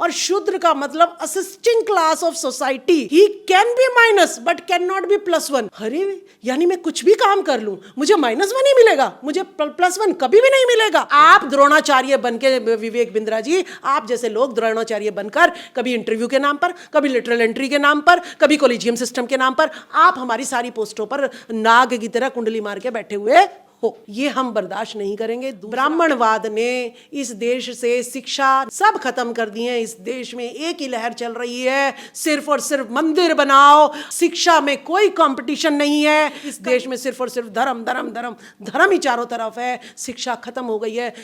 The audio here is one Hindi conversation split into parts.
और शूद्र का मतलब assisting class of society. He can be minus but can not be +1। अरे यानी मैं कुछ भी काम कर लूं मुझे -1 ही मिलेगा, मुझे +1 कभी भी नहीं मिलेगा। आप द्रोणाचार्य बनके, विवेक बिंद्रा जी, आप जैसे लोग द्रोणाचार्य बनकर कभी इंटरव्यू के नाम पर, कभी लिटरल एंट्री के नाम पर, कभी कॉलेजियम सिस्टम के नाम पर आप हमारी सारी पोस्टों पर नाग की तरह कुंडली मार के बैठे हुए हो, ये हम बर्दाश्त नहीं करेंगे। ब्राह्मणवाद ने इस देश से शिक्षा सब खत्म कर दी है। इस देश में एक ही लहर चल रही है, सिर्फ और सिर्फ मंदिर बनाओ, शिक्षा में कोई कंपटीशन नहीं है। इस देश में सिर्फ और सिर्फ धर्म धर्म धर्म धर्म ही चारों तरफ है, शिक्षा खत्म हो गई है।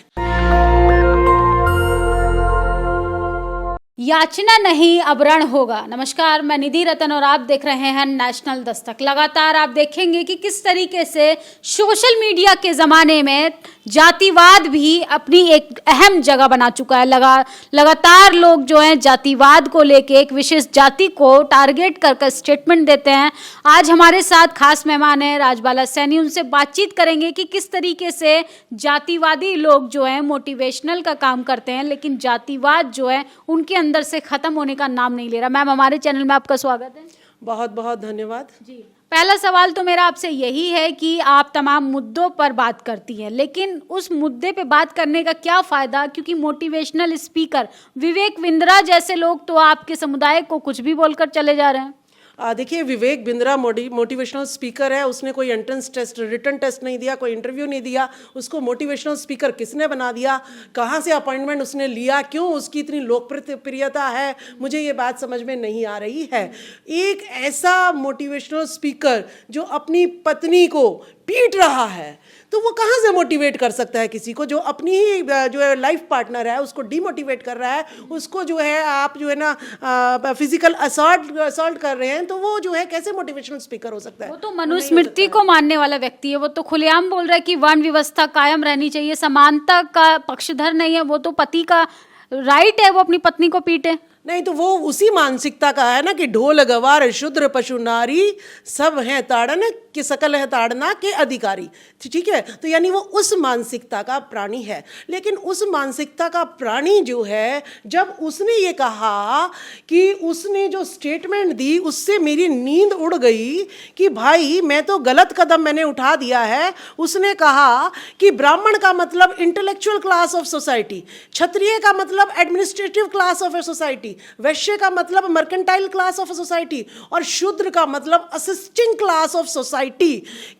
याचना नहीं अब रण होगा। नमस्कार, मैं निधि रतन और आप देख रहे हैं नेशनल दस्तक। लगातार आप देखेंगे कि किस तरीके से सोशल मीडिया के ज़माने में जातिवाद भी अपनी एक अहम जगह बना चुका है। लगातार लोग जो हैं जातिवाद को लेके एक विशेष जाति को टारगेट कर स्टेटमेंट देते हैं। आज हमारे साथ खास मेहमान हैं राजबाला सैनी, उनसे बातचीत करेंगे कि किस तरीके से जातिवादी लोग जो हैं मोटिवेशनल का काम करते हैं, लेकिन जातिवाद जो है उनके अंदर से खत्म होने का नाम नहीं ले रहा। मैम, हमारे चैनल में आपका स्वागत है। बहुत बहुत धन्यवाद जी। पहला सवाल तो मेरा आपसे यही है कि आप तमाम मुद्दों पर बात करती हैं, लेकिन उस मुद्दे पे बात करने का क्या फ़ायदा, क्योंकि मोटिवेशनल स्पीकर विवेक बिंद्रा जैसे लोग तो आपके समुदाय को कुछ भी बोलकर चले जा रहे हैं। देखिए, विवेक बिंद्रा मोटिवेशनल स्पीकर है। उसने कोई एंट्रेंस टेस्ट, रिटन टेस्ट नहीं दिया, कोई इंटरव्यू नहीं दिया। उसको मोटिवेशनल स्पीकर किसने बना दिया? कहाँ से अपॉइंटमेंट उसने लिया? क्यों उसकी इतनी लोकप्रियता है? मुझे ये बात समझ में नहीं आ रही है। एक ऐसा मोटिवेशनल स्पीकर जो अपनी पत्नी को पीट रहा है, तो वो कहाँ से मोटिवेट कर सकता है किसी को? जो अपनी ही जो है लाइफ पार्टनर है उसको डीमोटिवेट कर रहा है, उसको जो है आप जो है ना फिजिकल असॉल्ट कर रहे हैं, तो वो जो है कैसे मोटिवेशनल स्पीकर हो सकता है? वो तो मनुस्मृति को मानने वाला व्यक्ति है। वो तो खुलेआम बोल रहा है कि वर्ण व्यवस्था कायम रहनी चाहिए, समानता का पक्षधर नहीं है। वो तो पति का राइट है वो अपनी पत्नी को पीटे। नहीं, तो वो उसी मानसिकता का है ना कि ढोल गवार शूद्र पशु नारी सब हैं ताड़न कि सकल है ताड़ना के अधिकारी। ठीक है, तो यानी वो उस मानसिकता का प्राणी है। लेकिन उस मानसिकता का प्राणी जो है, जब उसने ये कहा कि उसने जो स्टेटमेंट दी उससे मेरी नींद उड़ गई कि भाई मैं तो गलत कदम मैंने उठा दिया है। उसने कहा कि ब्राह्मण का मतलब इंटेलेक्चुअल क्लास ऑफ सोसाइटी, क्षत्रिय का मतलब administrative class of a society, वैश्य का मतलब मर्केंटाइल क्लास ऑफ सोसाइटी, और शूद्र का मतलब असिस्टिंग क्लास ऑफ सोसाइटी।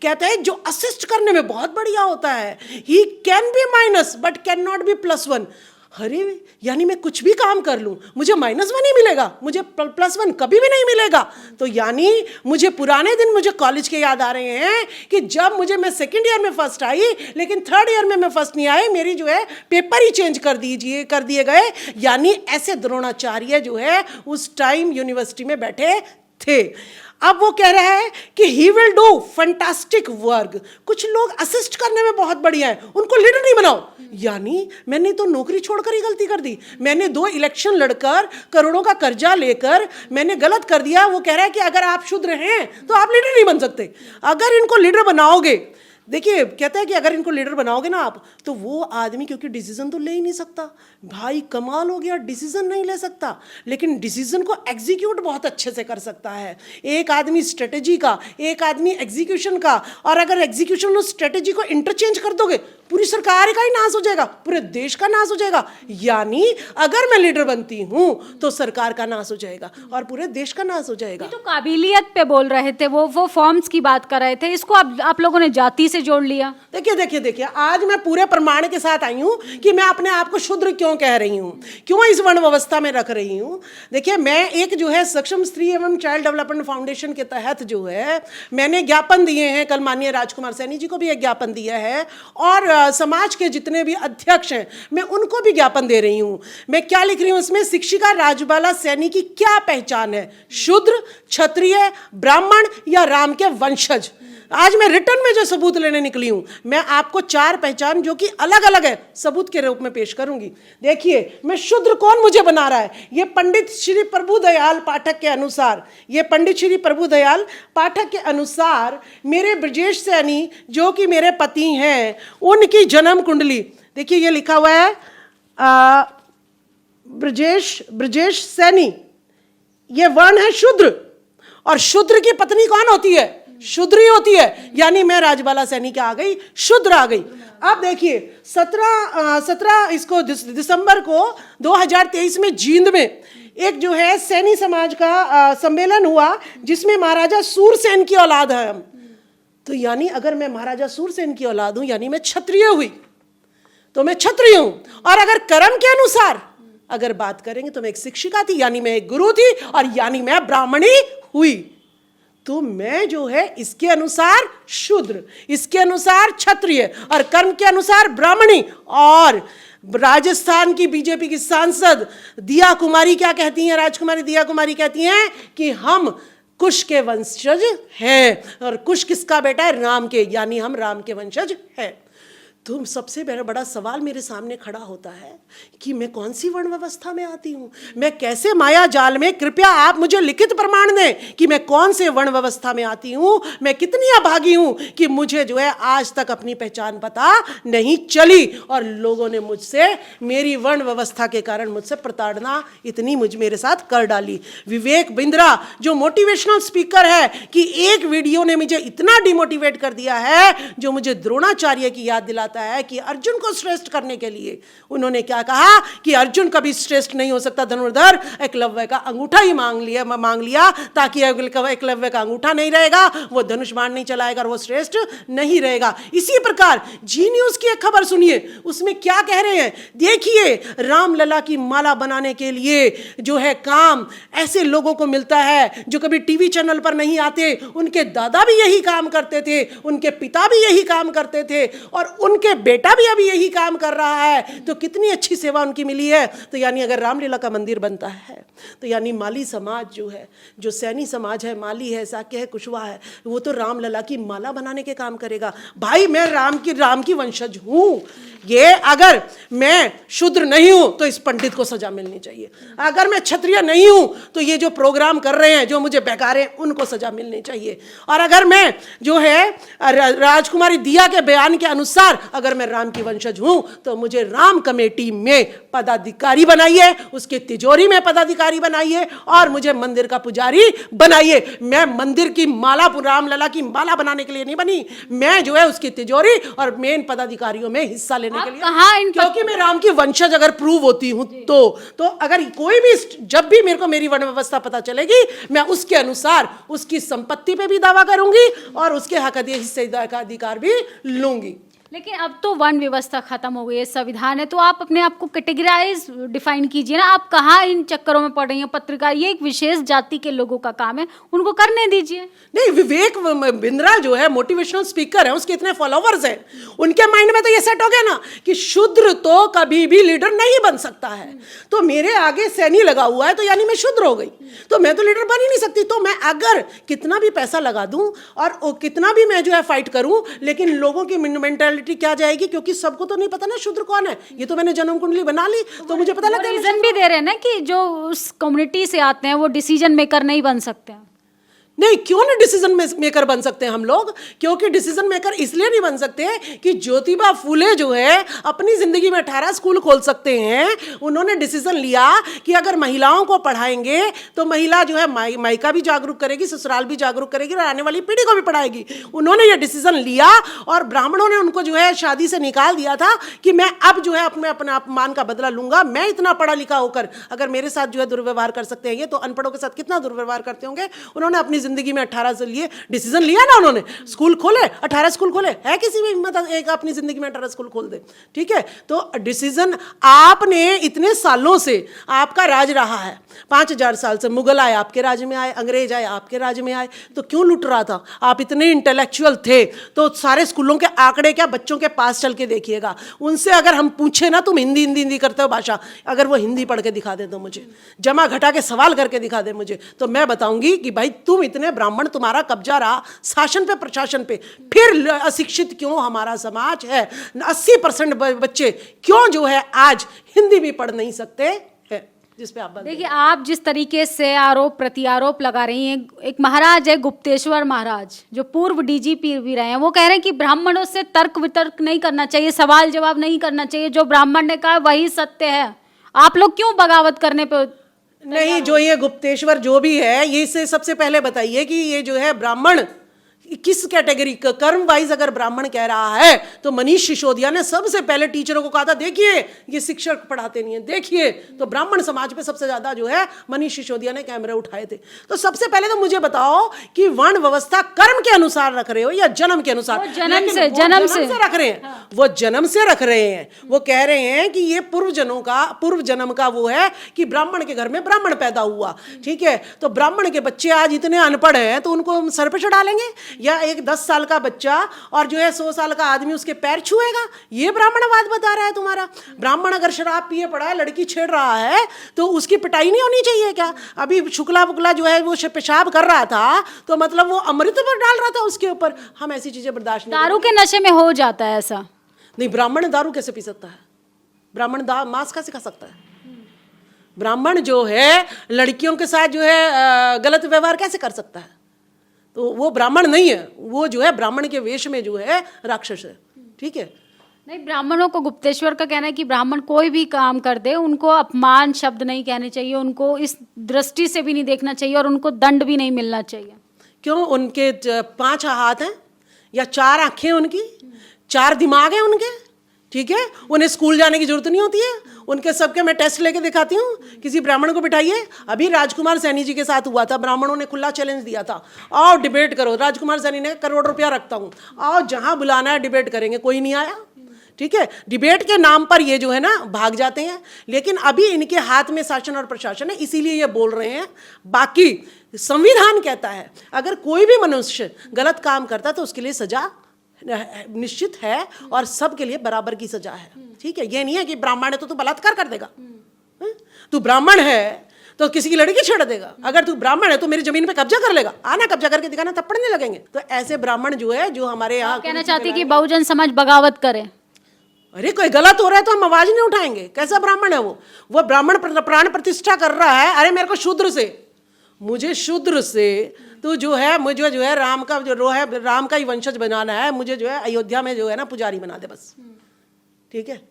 कहते हैं जो असिस्ट करने में बहुत बढ़िया होता है। He can be minus but can not be +1। अरे यानी मैं कुछ भी काम कर लूं मुझे -1 ही मिलेगा, मुझे +1 कभी भी नहीं मिलेगा। तो यानी मुझे पुराने दिन, मुझे कॉलेज के याद आ रहे हैं कि जब मैं सेकंड ईयर में फर्स्ट आई, लेकिन थर्ड ईयर में मैं फर्स्ट नहीं आई, मेरी जो है पेपर ही चेंज कर दिए गए। यानी ऐसे द्रोणाचार्य जो है उस टाइम यूनिवर्सिटी में बैठे थे। अब वो कह रहा है कि he will do fantastic work. कुछ लोग असिस्ट करने में बहुत बढ़िया है, उनको लीडर नहीं बनाओ। यानी मैंने तो नौकरी छोड़कर ही गलती कर दी, मैंने 2 इलेक्शन लड़कर करोड़ों का कर्जा लेकर मैंने गलत कर दिया। वो कह रहा है कि अगर आप शुद्र हैं तो आप लीडर नहीं बन सकते। अगर इनको लीडर बनाओगे, देखिए कहता है कि अगर इनको लीडर बनाओगे ना आप, तो वो आदमी क्योंकि डिसीजन तो ले ही नहीं सकता। भाई कमाल हो गया, डिसीजन नहीं ले सकता, लेकिन डिसीजन को एग्जीक्यूट बहुत अच्छे से कर सकता है। एक आदमी स्ट्रेटेजी का, एक आदमी एग्जीक्यूशन का, और अगर एग्जीक्यूशन और स्ट्रेटेजी को इंटरचेंज कर दोगे पूरी सरकार का ही नाश हो जाएगा, पूरे देश का नाश हो जाएगा। यानी अगर मैं लीडर बनती हूं तो सरकार का नाश हो जाएगा और पूरे देश का नाश हो जाएगा। तो काबिलियत पे बोल रहे थे, वो फॉर्म्स की बात कर रहे थे, इसको आप लोगों ने जाति से जोड़ लिया। देखिए आज मैं पूरे प्रमाण के साथ आई हूं कि मैं अपने आप को शूद्र क्यों कह रही हूं, क्यों इस वर्ण व्यवस्था में रख रही हूं। देखिए, मैं एक जो है सक्षम स्त्री एवं चाइल्ड डेवलपमेंट फाउंडेशन के तहत जो है मैंने ज्ञापन दिए हैं। कल माननीय राजकुमार सैनी जी को भी एक ज्ञापन दिया है, और समाज के जितने भी अध्यक्ष हैं मैं उनको भी ज्ञापन दे रही हूं। मैं क्या लिख रही हूं इसमें? शिक्षिका राजबाला सैनी की क्या पहचान है? शूद्र, क्षत्रिय, ब्राह्मण या राम के वंशज? आज मैं रिटर्न में जो सबूत लेने निकली हूं, मैं आपको 4 पहचान जो कि अलग अलग है सबूत के रूप में पेश करूंगी। देखिए, मैं शूद्र कौन मुझे बना रहा है? ये पंडित श्री प्रभुदयाल पाठक के अनुसार, ये पंडित श्री प्रभुदयाल पाठक के अनुसार मेरे ब्रजेश सैनी जो कि मेरे पति हैं, उनकी जन्म कुंडली, देखिए ये लिखा हुआ है ब्रजेश सैनी, ये वर्ण है शूद्र, और शूद्र की पत्नी कौन होती है? शूद्र ही होती है। यानी मैं राजबाला सैनी क्या आ गई? शूद्र आ गई। अब देखिए 17 इसको दिसंबर को 2023 में जींद में एक जो है सैनी समाज का सम्मेलन हुआ, जिसमें महाराजा सूरसेन की औलाद है हम। तो यानी अगर मैं महाराजा सूरसेन की औलाद हूं, यानी मैं क्षत्रिय हुई, तो मैं क्षत्रिय हूं। और अगर कर्म के अनुसार अगर बात करेंगे तो मैं एक शिक्षिका थी, यानी मैं एक गुरु थी, और यानी मैं ब्राह्मणी हुई। तो मैं जो है इसके अनुसार शूद्र, इसके अनुसार क्षत्रिय, और कर्म के अनुसार ब्राह्मणी। और राजस्थान की बीजेपी की सांसद दिया कुमारी क्या कहती हैं? राजकुमारी दिया कुमारी कहती हैं कि हम कुश के वंशज हैं, और कुश किसका बेटा है? राम के, यानी हम राम के वंशज हैं। तो सबसे बड़ा सवाल मेरे सामने खड़ा होता है कि मैं कौन सी वर्ण व्यवस्था में आती हूँ? मैं कैसे माया जाल में, कृपया आप मुझे लिखित प्रमाण दें कि मैं कौन से वर्ण व्यवस्था में आती हूँ। मैं कितनी अभागी हूँ कि मुझे जो है आज तक अपनी पहचान पता नहीं चली, और लोगों ने मुझसे, मेरी वर्ण व्यवस्था के कारण मुझसे प्रताड़ना इतनी मेरे साथ कर डाली। विवेक बिंद्रा जो मोटिवेशनल स्पीकर है, कि एक वीडियो ने मुझे इतना डिमोटिवेट कर दिया है, जो मुझे द्रोणाचार्य की याद दिलाता है कि अर्जुन को श्रेष्ठ करने के लिए उन्होंने क्या कहा कि अर्जुन कभी श्रेष्ठ नहीं हो सकता धनुर्धर, एकलव्य का अंगूठा ही मांग लिया ताकि एकलव्य का अंगूठा नहीं रहेगा, वो धनुष बाण नहीं चलाएगा और वो श्रेष्ठ नहीं रहेगा। इसी प्रकार जी न्यूज की एक खबर सुनिए, उसमें क्या कह रहे हैं देखिए। रामलला की माला बनाने के लिए जो है काम ऐसे लोगों को मिलता है जो कभी टीवी चैनल पर नहीं आते, उनके दादा भी यही काम करते थे, उनके पिता भी यही काम करते थे, और उनके बेटा भी अभी यही काम कर रहा है। तो कितनी अच्छी सेवा उनकी मिली है। तो यानी अगर रामलीला का मंदिर बनता है, तो यानी माली समाज जो है, जो सैनी समाज है, माली है, साक्य है, कुशवाहा है, वो तो रामलला की माला बनाने के काम करेगा। भाई मैं राम की वंशज हूं। ये अगर मैं शूद्र नहीं हूं तो इस पंडित को सजा मिलनी चाहिए। अगर मैं क्षत्रिय नहीं हूं तो ये जो प्रोग्राम कर रहे हैं, जो मुझे बेकार हैं, उनको सजा मिलनी चाहिए। और अगर मैं जो है राजकुमारी दिया के बयान के अनुसार अगर मैं राम की वंशज हूं तो मुझे राम कमेटी में पदाधिकारी बनाइए, उसके तिजोरी में पदाधिकारी बनाइए, और मुझे मंदिर का पुजारी बनाइए। मैं मंदिर की माला, रामलला की माला बनाने के लिए नहीं बनी, मैं जो है उसकी तिजोरी और मेन पदाधिकारियों में हिस्सा लेने के लिए, क्योंकि मैं राम की वंशज अगर प्रूव होती हूं तो अगर कोई भी, जब भी मेरे को मेरी वर्ण व्यवस्था पता चलेगी, मैं उसके अनुसार उसकी संपत्ति पे भी दावा करूंगी और उसके हक हिस्से का अधिकार भी लूंगी। लेकिन अब तो वर्ण व्यवस्था खत्म हो गई है, संविधान है, तो आप अपने आप को कैटेगराइज डिफाइन कीजिए ना। आप कहाँ इन चक्करों में पड़ रही हैं? पत्रकार ये एक विशेष जाति के लोगों का काम है, उनको करने दीजिए। नहीं, विवेक बिंद्रा जो है मोटिवेशनल स्पीकर है, उसके इतने फॉलोवर्स हैं, उनके माइंड में तो ये सेट हो गया ना कि शूद्र तो कभी भी लीडर नहीं बन सकता है। तो मेरे आगे सैनी लगा हुआ है, तो यानी मैं शूद्र हो गई, तो मैं तो लीडर बन ही नहीं सकती। तो मैं अगर कितना भी पैसा लगा दूं और कितना भी मैं जो है फाइट करूं, लेकिन लोगों की मेंटालिटी क्या जाएगी, क्योंकि सबको तो नहीं पता ना शूद्र कौन है। ये तो मैंने जन्म कुंडली बना ली तो मुझे पता लगा। रीजन भी दे रहे हैं ना कि जो उस कम्युनिटी से आते हैं वो डिसीजन मेकर नहीं बन सकते हैं। नहीं, क्यों नहीं डिसीजन मेकर बन सकते हैं हम लोग? क्योंकि डिसीजन मेकर इसलिए नहीं बन सकते कि ज्योतिबा फूले जो है अपनी जिंदगी में 18 स्कूल खोल सकते हैं। उन्होंने डिसीजन लिया कि अगर महिलाओं को पढ़ाएंगे तो महिला जो है मायका भी जागरूक करेगी, ससुराल भी जागरूक करेगी और आने वाली पीढ़ी को भी पढ़ाएगी। उन्होंने ये डिसीजन लिया और ब्राह्मणों ने उनको जो है शादी से निकाल दिया था कि मैं अब जो है अपने अपमान का बदला लूंगा। मैं इतना पढ़ा लिखा होकर अगर मेरे साथ जो है दुर्व्यवहार कर सकते हैं, ये तो अनपढ़ों के साथ कितना दुर्व्यवहार करते होंगे। उन्होंने अपनी जिंदगी में 18 से लिए डिसीजन लिया ना, उन्होंने स्कूल खोले, 18 स्कूल खोले। है किसी भी हिम्मत एक अपनी जिंदगी में 18 स्कूल खोल दे? ठीक है, तो डिसीजन आपने इतने सालों से आपका राज रहा है, 5000 साल से मुगल आए आपके राज्य में आए, अंग्रेज आए आपके राज्य में आए, तो क्यों लूट रहा था? आप इतने इंटेलेक्चुअल थे तो सारे स्कूलों के आंकड़े क्या बच्चों के पास चल के देखिएगा, उनसे अगर हम पूछे ना तुम हिंदी हिंदी हिंदी करते हो भाषा, अगर वो हिंदी पढ़ के दिखा दे, तो मुझे जमा घटा के सवाल करके दिखा दे मुझे, तो मैं बताऊंगी कि भाई तुम इतने ब्राह्मण, तुम्हारा कब्जा रहा शासन पे प्रशासन पे, फिर अशिक्षित क्यों हमारा समाज है? 80% बच्चे क्यों जो है आज हिंदी भी पढ़ नहीं सकते हैं? जिस पे आप देखिए, आप जिस तरीके से आरोप प्रत्यारोप लगा रही हैं, एक महाराज है गुप्तेश्वर महाराज जो पूर्व डीजीपी भी रहे हैं, वो कह रहे हैं कि ब्राह्मणों से तर्क वितर्क नहीं करना चाहिए, सवाल जवाब नहीं करना चाहिए, जो ब्राह्मण ने कहा वही सत्य है। आप लोग क्यों बगावत करने पे नहीं, जो ये गुप्तेश्वर जो भी है, ये से सबसे पहले बताइए कि ये जो है ब्राह्मण किस कैटेगरी का, कर्म वाइज अगर ब्राह्मण कह रहा है तो मनीष सिसोदिया ने सबसे पहले टीचरों को कहा था, देखिए ये शिक्षक पढ़ाते नहीं है, देखिए। तो ब्राह्मण समाज पे सबसे ज्यादा जो है मनीष सिसोदिया ने कैमरे उठाए थे। तो सबसे पहले तो मुझे बताओ कि वर्ण व्यवस्था कर्म के अनुसार रख रहे हो या जन्म के अनुसार? जन्म से रख रहे हैं। वो जन्म से रख रहे हैं। वो कह रहे हैं कि ये पूर्व जन्म का वो है कि ब्राह्मण के घर में ब्राह्मण पैदा हुआ, ठीक है। तो ब्राह्मण के बच्चे आज इतने अनपढ़ हैं तो उनको हम सर पे चढ़ा लेंगे? या एक 10 साल का बच्चा और जो है 100 साल का आदमी उसके पैर छुएगा? ये ब्राह्मणवाद बता रहा है तुम्हारा। ब्राह्मण अगर शराब पिए पड़ा है, लड़की छेड़ रहा है, तो उसकी पिटाई नहीं होनी चाहिए क्या? अभी शुक्ला बुकला जो है वो पेशाब कर रहा था तो मतलब वो अमृत पर डाल रहा था उसके ऊपर। हम ऐसी चीजें बर्दाश्त नहीं। दारू के नशे में हो जाता है ऐसा? नहीं, ब्राह्मण दारू कैसे पी सकता है? ब्राह्मण मांस कैसे खा सकता है? ब्राह्मण जो है लड़कियों के साथ जो है गलत व्यवहार कैसे कर सकता है? तो वो ब्राह्मण नहीं है, वो जो है ब्राह्मण के वेश में जो है राक्षस है, ठीक है। नहीं, ब्राह्मणों को गुप्तेश्वर का कहना है कि ब्राह्मण कोई भी काम कर दे उनको अपमान शब्द नहीं कहने चाहिए, उनको इस दृष्टि से भी नहीं देखना चाहिए और उनको दंड भी नहीं मिलना चाहिए। क्यों? उनके 5 हाथ हैं या 4 आंखें उनकी, 4 दिमाग हैं उनके, ठीक है। उन्हें स्कूल जाने की जरूरत नहीं होती है। उनके सबके मैं टेस्ट लेके दिखाती हूँ। किसी ब्राह्मण को बिठाइए, अभी राजकुमार सैनी जी के साथ हुआ था, ब्राह्मणों ने खुला चैलेंज दिया था, आओ डिबेट करो। राजकुमार सैनी ने करोड़ रुपया रखता हूँ, आओ जहाँ बुलाना है डिबेट करेंगे। कोई नहीं आया, ठीक है। डिबेट के नाम पर ये जो है ना भाग जाते हैं। लेकिन अभी इनके हाथ में शासन और प्रशासन है, इसीलिए ये बोल रहे हैं। बाकी संविधान कहता है अगर कोई भी मनुष्य गलत काम करता है तो उसके लिए सजा निश्चित है और सबके लिए बराबर की सजा है, ठीक है। ये नहीं है कि ब्राह्मण है तो तू बलात्कार कर देगा, तू ब्राह्मण है तो किसी की लड़की छेड़ देगा, अगर तू ब्राह्मण है तो मेरी जमीन पे कब्जा कर लेगा, आना कब्जा करके दिखाना, थप्पड़ नहीं लगेंगे। तो ऐसे ब्राह्मण जो है जो हमारे यहाँ कहना चाहती कि बहुजन समाज बगावत करे। अरे कोई गलत हो रहा है तो हम आवाज नहीं उठाएंगे। कैसा ब्राह्मण है वो ब्राह्मण प्राण प्रतिष्ठा कर रहा है। अरे मेरे को शूद्र से, मुझे शूद्र से तो जो है मुझे जो है राम का जो है राम का ही वंशज बनाना है, मुझे जो है अयोध्या में जो है ना पुजारी बना दे बस, ठीक है।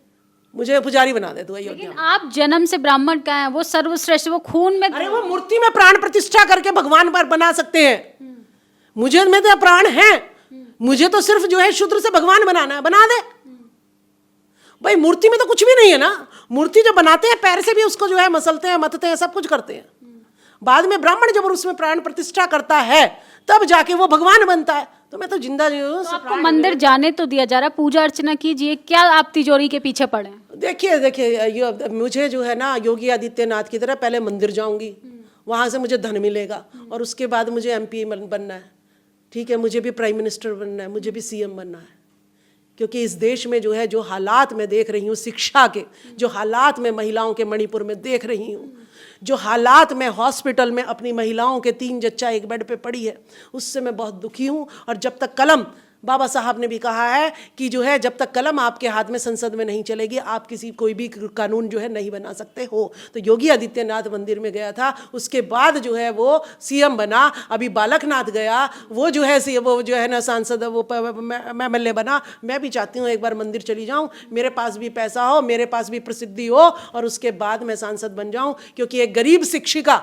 मुझे पुजारी बना दे तू अयोध्या। लेकिन आप जन्म से ब्राह्मण का है, वो सर्वश्रेष्ठ, वो खून में। अरे वो मूर्ति में प्राण प्रतिष्ठा करके भगवान पर बना सकते हैं। मुझे में तो प्राण है, मुझे तो सिर्फ जो है शूद्र से भगवान बनाना है, बना दे भाई। मूर्ति में तो कुछ भी नहीं है ना। मूर्ति जो बनाते हैं पैर से भी उसको जो है मसलते हैं, मतते हैं, सब कुछ करते हैं। बाद में ब्राह्मण जब उसमें प्राण प्रतिष्ठा करता है तब जाके वो भगवान बनता है। तो मैं तो जिंदा जो तो आपको मंदिर जाने तो दिया जा रहा, पूजा अर्चना कीजिए, क्या आप तिजोरी के पीछे पड़े? देखिए मुझे जो है ना योगी आदित्यनाथ की तरह पहले मंदिर जाऊंगी, वहां से मुझे धन मिलेगा और उसके बाद मुझे एमपी बनना है, ठीक है। मुझे भी प्राइम मिनिस्टर बनना है, मुझे भी सीएम बनना है। क्योंकि इस देश में जो है जो हालात मैं देख रही हूँ शिक्षा के, जो हालात मैं महिलाओं के मणिपुर में देख रही हूँ, जो हालात मैं हॉस्पिटल में अपनी महिलाओं के 3 जच्चा एक बेड पे पड़ी है, उससे मैं बहुत दुखी हूँ। और जब तक कलम, बाबा साहब ने भी कहा है कि जो है जब तक कलम आपके हाथ में संसद में नहीं चलेगी आप कोई भी कानून जो है नहीं बना सकते हो। तो योगी आदित्यनाथ मंदिर में गया था, उसके बाद जो है वो सीएम बना। अभी बालकनाथ गया, वो जो है ना सांसद, वो MLA बना। मैं भी चाहती हूँ एक बार मंदिर चली जाऊँ, मेरे पास भी पैसा हो, मेरे पास भी प्रसिद्धि हो और उसके बाद मैं सांसद बन जाऊँ। क्योंकि एक गरीब शिक्षिका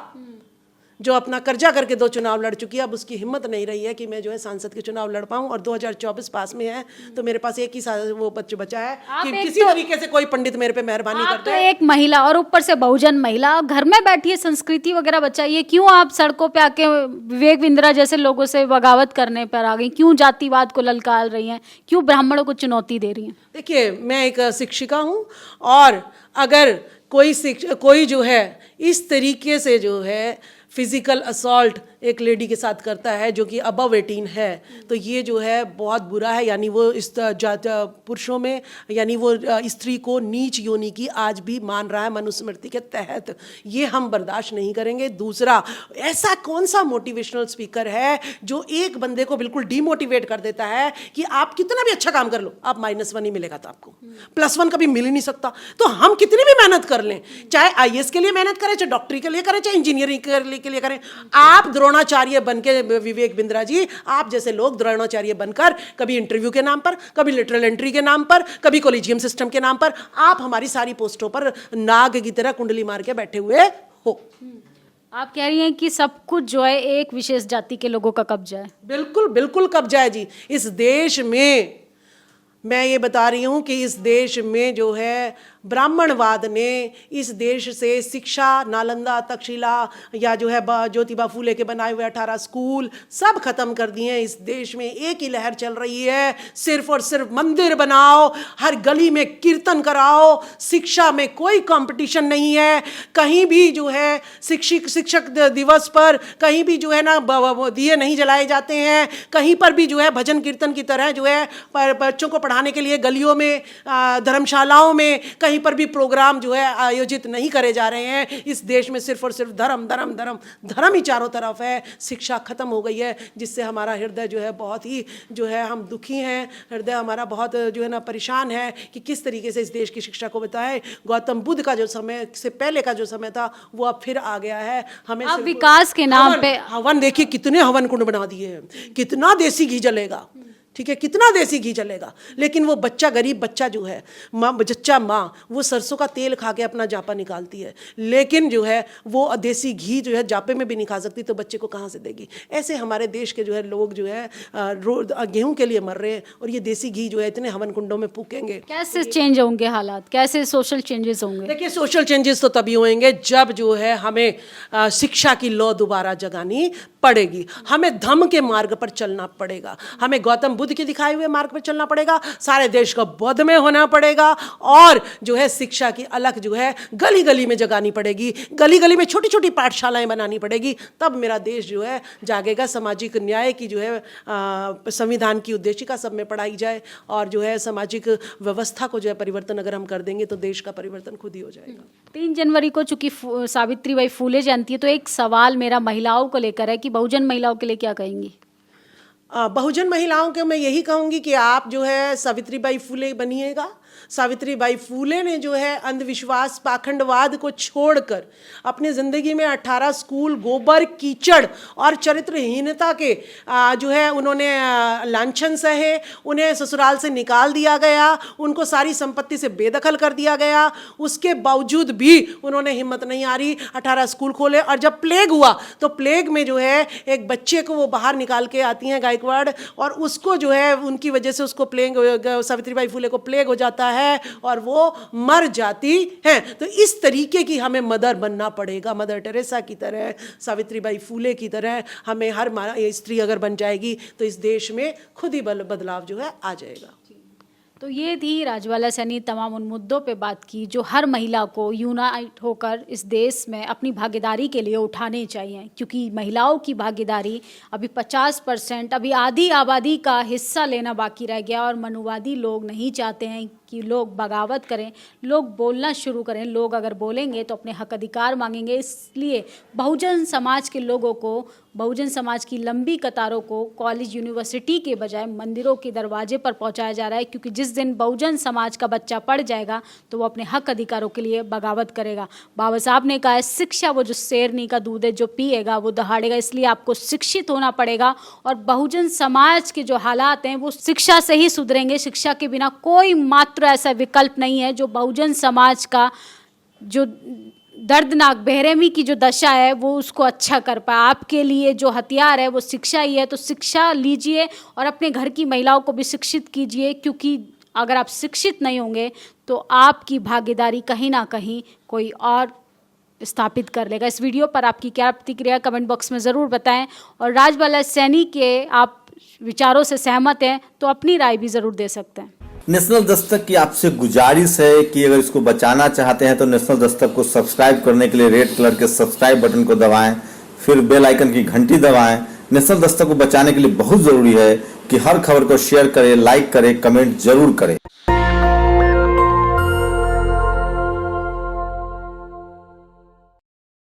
जो अपना कर्जा करके 2 चुनाव लड़ चुकी है, अब उसकी हिम्मत नहीं रही है कि मैं जो है सांसद के चुनाव लड़ पाऊं। और 2024 पास में है तो मेरे पास एक ही वो बच्चा बचा है कि किसी तरीके से कोई पंडित मेरे पे मेहरबानी करता है। एक महिला और ऊपर से बहुजन महिला, घर में बैठी है, संस्कृति वगैरह बचाइए। क्यों आप सड़कों पे आके विवेक बिंद्रा जैसे लोगों से बगावत करने पर आ गई? क्यों जातिवाद को ललकार रही हैं? क्यों ब्राह्मणों को चुनौती दे रही हैं? देखिए मैं एक शिक्षिका हूँ और अगर कोई जो है इस तरीके से जो है फिजिकल असॉल्ट एक लेडी के साथ करता है जो कि अबव 18 है, तो ये जो है बहुत बुरा है। यानी वो इस पुरुषों में, यानी वो स्त्री को नीच योनि की आज भी मान रहा है मनुस्मृति के तहत। ये हम बर्दाश्त नहीं करेंगे। दूसरा, ऐसा कौन सा मोटिवेशनल स्पीकर है जो एक बंदे को बिल्कुल डीमोटिवेट कर देता है कि आप कितना भी अच्छा काम कर लो आप -1 ही मिलेगा, तो आपको +1 कभी मिल ही नहीं सकता। तो हम कितनी भी मेहनत कर लें, चाहे IAS के लिए मेहनत करें, चाहे डॉक्टरी के लिए करें, चाहे इंजीनियरिंग के लिए करें, आप द्रोणाचार्य बनके, विवेक बिंद्रा जी, आप जैसे लोग द्रोणाचार्य बनकर कभी इंटरव्यू के नाम पर, कभी लिटरल एंट्री के नाम पर, कभी कॉलेजियम सिस्टम के नाम पर आप हमारी सारी पोस्टों पर नाग की तरह कुंडली मार के बैठे हुए हो। आप कह रही हैं कि सब कुछ जो है एक विशेष जाति के लोगों का कब्जा है। बिल्कुल बिल्कुल कब्जा है जी। इस देश में, मैं ये बता रही हूँ कि इस देश में जो है ब्राह्मणवाद ने इस देश से शिक्षा, नालंदा, तक्षशिला या जो है ज्योतिबा फूले के बनाए हुए 18 स्कूल सब खत्म कर दिए हैं। इस देश में एक ही लहर चल रही है, सिर्फ और सिर्फ मंदिर बनाओ, हर गली में कीर्तन कराओ, शिक्षा में कोई कंपटीशन नहीं है। कहीं भी जो है शिक्षक दिवस पर कहीं भी जो है ना दिए नहीं जलाए जाते हैं, कहीं पर भी जो है भजन कीर्तन की तरह जो है बच्चों को पढ़ाने के लिए गलियों में, धर्मशालाओं में कहीं पर भी प्रोग्राम जो है आयोजित नहीं करे जा रहे हैं। इस देश में सिर्फ और सिर्फ धर्म धर्म धर्म धर्म ही चारों तरफ है। शिक्षा खत्म हो गई है, जिससे हमारा हृदय जो है बहुत ही जो है हम दुखी हैं। हृदय हमारा बहुत जो है ना परेशान है कि किस तरीके से इस देश की शिक्षा को बताएं। गौतम बुद्ध का जो समय से पहले का जो समय था वो अब फिर आ गया है। हमें अब विकास के नाम पे हवन, देखिए कितने हवन कुंड बना दिए हैं, कितना देसी घी जलेगा, ठीक है, कितना देसी घी चलेगा, लेकिन वो बच्चा, गरीब बच्चा जो है, माँ वो सरसों का तेल खा के अपना जापा निकालती है, लेकिन जो है वो देसी घी जो है जापे में भी नहीं खा सकती, तो बच्चे को कहाँ से देगी। ऐसे हमारे देश के जो है लोग जो है गेहूं के लिए मर रहे हैं और ये देसी घी जो है इतने हवन कुंडों में फूकेंगे। कैसे चेंज होंगे हालात, कैसे सोशल चेंजेस होंगे? देखिए, सोशल चेंजेस तो तभी होंगे जब जो है हमें शिक्षा की लौ दोबारा जगानी पड़ेगी, हमें धम्म के मार्ग पर चलना पड़ेगा, हमें गौतम बुद्ध के दिखाए हुए मार्ग पर चलना पड़ेगा, सारे देश को बौद्ध में होना पड़ेगा और जो है शिक्षा की अलख जो है गली गली में जगानी पड़ेगी, गली गली में छोटी छोटी पाठशालाएं बनानी पड़ेगी। तब मेरा देश जो है जागेगा। सामाजिक न्याय की जो है संविधान की उद्देशिका सब में पढ़ाई जाए और जो है सामाजिक व्यवस्था को जो है परिवर्तन अगर हम कर देंगे तो देश का परिवर्तन खुद ही हो जाएगा। 3 जनवरी को चूंकि सावित्रीबाई फूले जयंती है, तो एक सवाल मेरा महिलाओं को लेकर है कि बहुजन महिलाओं के लिए क्या कहेंगी? बहुजन महिलाओं के मैं यही कहूँगी कि आप जो है सावित्रीबाई फूले बनिएगा। सावित्रीबाई फूले ने जो है अंधविश्वास, पाखंडवाद को छोड़कर अपनी ज़िंदगी में 18 स्कूल, गोबर, कीचड़ और चरित्रहीनता के जो है उन्होंने लांछन सहे, उन्हें ससुराल से निकाल दिया गया, उनको सारी संपत्ति से बेदखल कर दिया गया। उसके बावजूद भी उन्होंने हिम्मत नहीं हारी, 18 स्कूल खोले और जब प्लेग हुआ तो प्लेग में जो है एक बच्चे को वो बाहर निकाल के आती हैं गायकवाड़, और उसको जो है उनकी वजह से उसको प्लेग, सावित्रीबाई फूले को प्लेग हो जाता है और वो मर जाती हैं। तो इस तरीके की हमें मदर बनना पड़ेगा, मदर टेरेसा की तरह, सावित्रीबाई फूले की तरह। हमें हर स्त्री अगर बन जाएगी तो इस देश में खुद ही बदलाव जो है आ जाएगा। तो ये थी राजबाला सैनी तमाम उन मुद्दों पे बात की जो हर महिला को यूनाइट होकर इस देश में अपनी भागीदारी के लिए उठाने चाहिए, क्योंकि महिलाओं की भागीदारी अभी 50%, अभी आधी आबादी का हिस्सा लेना बाकी रह गया और मनुवादी लोग नहीं चाहते हैं कि लोग बगावत करें, लोग बोलना शुरू करें। लोग अगर बोलेंगे तो अपने हक अधिकार मांगेंगे। इसलिए बहुजन समाज के लोगों को, बहुजन समाज की लंबी कतारों को कॉलेज, यूनिवर्सिटी के बजाय मंदिरों के दरवाजे पर पहुंचाया जा रहा है, क्योंकि जिस दिन बहुजन समाज का बच्चा पढ़ जाएगा तो वो अपने हक अधिकारों के लिए बगावत करेगा। बाबा साहब ने कहा है, शिक्षा वो जो शेरनी का दूध है, जो पिएगा वो दहाड़ेगा। इसलिए आपको शिक्षित होना पड़ेगा और बहुजन समाज के जो हालात हैं वो शिक्षा से ही सुधरेंगे। शिक्षा के बिना कोई मात्र ऐसा विकल्प नहीं है जो बहुजन समाज का जो दर्दनाक बेरहमी की जो दशा है वो उसको अच्छा कर पाए। आपके लिए जो हथियार है वो शिक्षा ही है, तो शिक्षा लीजिए और अपने घर की महिलाओं को भी शिक्षित कीजिए, क्योंकि अगर आप शिक्षित नहीं होंगे तो आपकी भागीदारी कहीं ना कहीं कोई और स्थापित कर लेगा। इस वीडियो पर आपकी क्या प्रतिक्रिया कमेंट बॉक्स में ज़रूर बताएं और राजबाला सैनी के आप विचारों से सहमत हैं तो अपनी राय भी ज़रूर दे सकते हैं। नेशनल दस्तक की आपसे गुजारिश है कि अगर इसको बचाना चाहते हैं तो नेशनल दस्तक को सब्सक्राइब करने के लिए रेड कलर के सब्सक्राइब बटन को दबाएं, फिर बेल आइकन की घंटी दबाएं। नेशनल दस्तक को बचाने के लिए बहुत जरूरी है कि हर खबर को शेयर करें, लाइक करें, कमेंट जरूर करें।